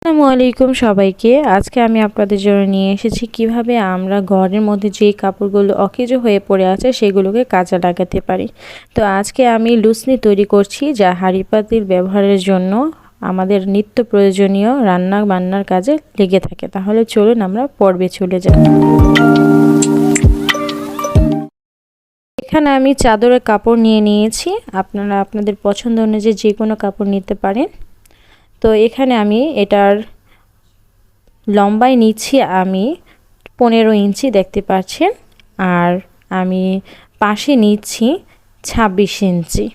আসসালামু আলাইকুম সবাইকে। আজকে আমি আপনাদের জন্য নিয়ে এসেছি কিভাবে আমরা ঘরের মধ্যে যে কাপড়গুলো অকেজো হয়ে পড়ে আছে সেগুলোকে কাজে লাগাতে পারি। তো আজকে আমি লুসনি তৈরি করছি, যা হাঁড়ি পাতিল ব্যবহারের জন্য আমাদের নিত্য প্রয়োজনীয় রান্না বান্নার কাজে লেগে থাকে। তাহলে চলুন আমরা পর্বে চলে যাই। এখানে আমি চাদরের কাপড় নিয়ে নিয়েছি, আপনারা আপনাদের পছন্দ অনুযায়ী যে কোনো কাপড় নিতে পারেন। তো এখানে আমি এটার লম্বায় নিচ্ছি আমি 15 ইঞ্চি, দেখতে পাচ্ছেন। আর আমি পাশে নিচ্ছি 26 ইঞ্চি।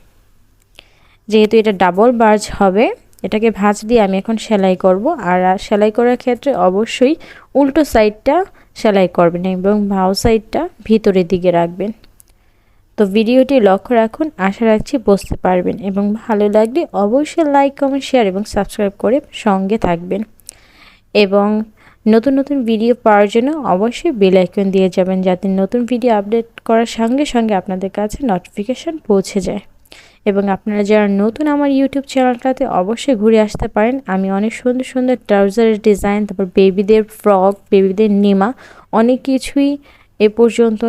যেহেতু এটা ডাবল বার্জ হবে, এটাকে ভাঁজ দিয়ে আমি এখন সেলাই করব। আর সেলাই করার ক্ষেত্রে অবশ্যই উল্টো সাইডটা সেলাই করবেন এবং বাউ সাইডটা ভিতরের দিকে রাখবেন। তো ভিডিওটি লক্ষ্য রাখুন, আশা রাখছি বুঝতে পারবেন এবং ভালো লাগলে অবশ্যই লাইক, কমেন্ট, শেয়ার এবং সাবস্ক্রাইব করে সঙ্গে থাকবেন। এবং নতুন নতুন ভিডিও পাওয়ার জন্য অবশ্যই বেল আইকন দিয়ে যাবেন, যাতে নতুন ভিডিও আপডেট করার সঙ্গে সঙ্গে আপনাদের কাছে নোটিফিকেশন পৌঁছে যায়। এবং আপনারা যারা নতুন আমার ইউটিউব চ্যানেলটাতে অবশ্যই ঘুরে আসতে পারেন। আমি অনেক সুন্দর সুন্দর ট্রাউজারের ডিজাইন, তারপর বেবিদের ফ্রক, বেবিদের নিমা, অনেক কিছুই এ পর্যন্ত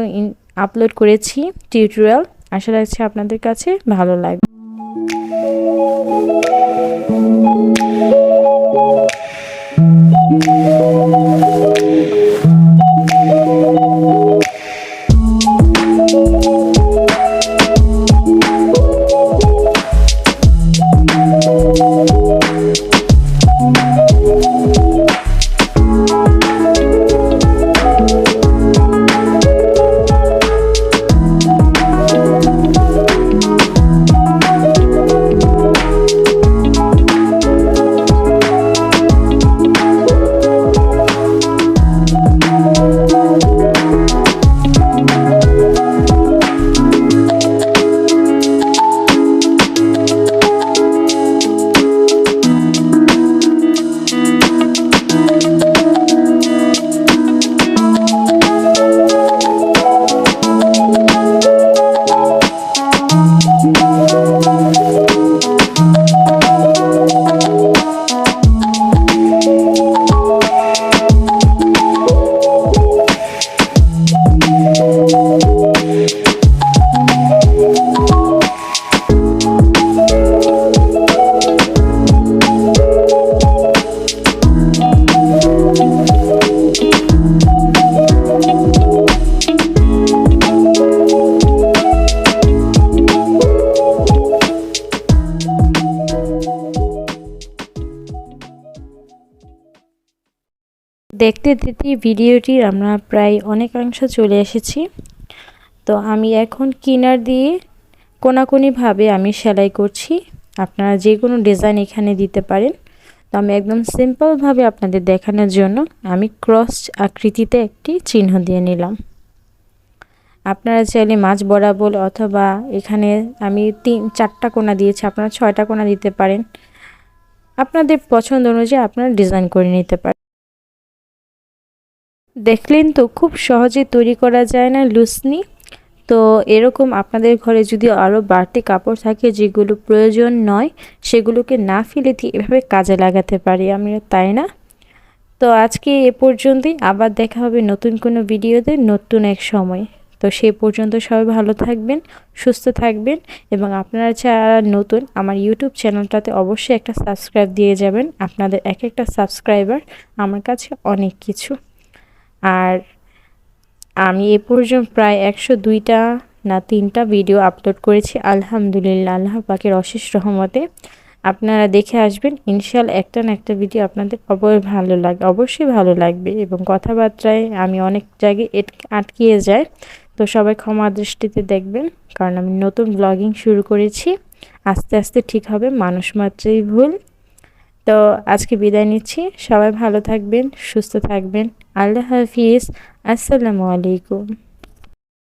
আপলোড করেছি টিউটোরিয়াল। আশা রাখছি আপনাদের কাছে ভালো লাগবে। দেখতে দেখতে ভিডিওটির আমরা প্রায় অনেকাংশ চলে এসেছি। তো আমি এখন কিনার দিয়ে কোনাকুনিভাবে আমি সেলাই করছি। আপনারা যে কোনো ডিজাইন এখানে দিতে পারেন। তো আমি একদম সিম্পলভাবে আপনাদের দেখানোর জন্য আমি ক্রস আকৃতিতে একটি চিহ্ন দিয়ে নিলাম। আপনারা চাইলে মাঝ বরাবর অথবা এখানে আমি 4টা কোনা দিয়েছি, আপনারা 6টা কোনা দিতে পারেন। আপনাদের পছন্দ অনুযায়ী আপনারা ডিজাইন করে নিতে পারেন। দেখলেন তো, খুব সহজে তৈরি করা যায় না লুসনি। তো এরকম আপনাদের ঘরে যদি আরও বাড়তি কাপড় থাকে যেগুলো প্রয়োজন নয়, সেগুলোকে না ফেলে দিয়ে এভাবে কাজে লাগাতে পারি আমরা, তাই না? তো আজকে এ পর্যন্তই, আবার দেখা হবে নতুন কোনো ভিডিওতে নতুন এক সময়। তো সেই পর্যন্ত সবাই ভালো থাকবেন, সুস্থ থাকবেন এবং আপনারা যারা নতুন আমার ইউটিউব চ্যানেলটাতে অবশ্যই একটা সাবস্ক্রাইব দিয়ে যাবেন। আপনাদের এক একটা সাবস্ক্রাইবার আমার কাছে অনেক কিছু। আর আমি এ পর্যন্ত প্রায় 102টা না 3টা ভিডিও আপলোড করেছি আলহামদুলিল্লাহ, আল্লাহ পাকের অশেষ রহমতে। আপনারা দেখে আসবেন, ইনশাআল্লাহ একটা না একটা ভিডিও আপনাদের অবশ্যই ভালো লাগবে। এবং কথাবার্তায় আমি অনেক জায়গায় আটকিয়ে যায়, তো সবাই ক্ষমা দৃষ্টিতে দেখবেন, কারণ আমি নতুন ব্লগিং শুরু করেছি। আস্তে আস্তে ঠিক হবে, মানুষ মাত্রই ভুল। তো আজকে বিদায় নিচ্ছি, সবাই ভালো থাকবেন, সুস্থ থাকবেন। আল্লাহ হাফিজ, আসসালামু আলাইকুম।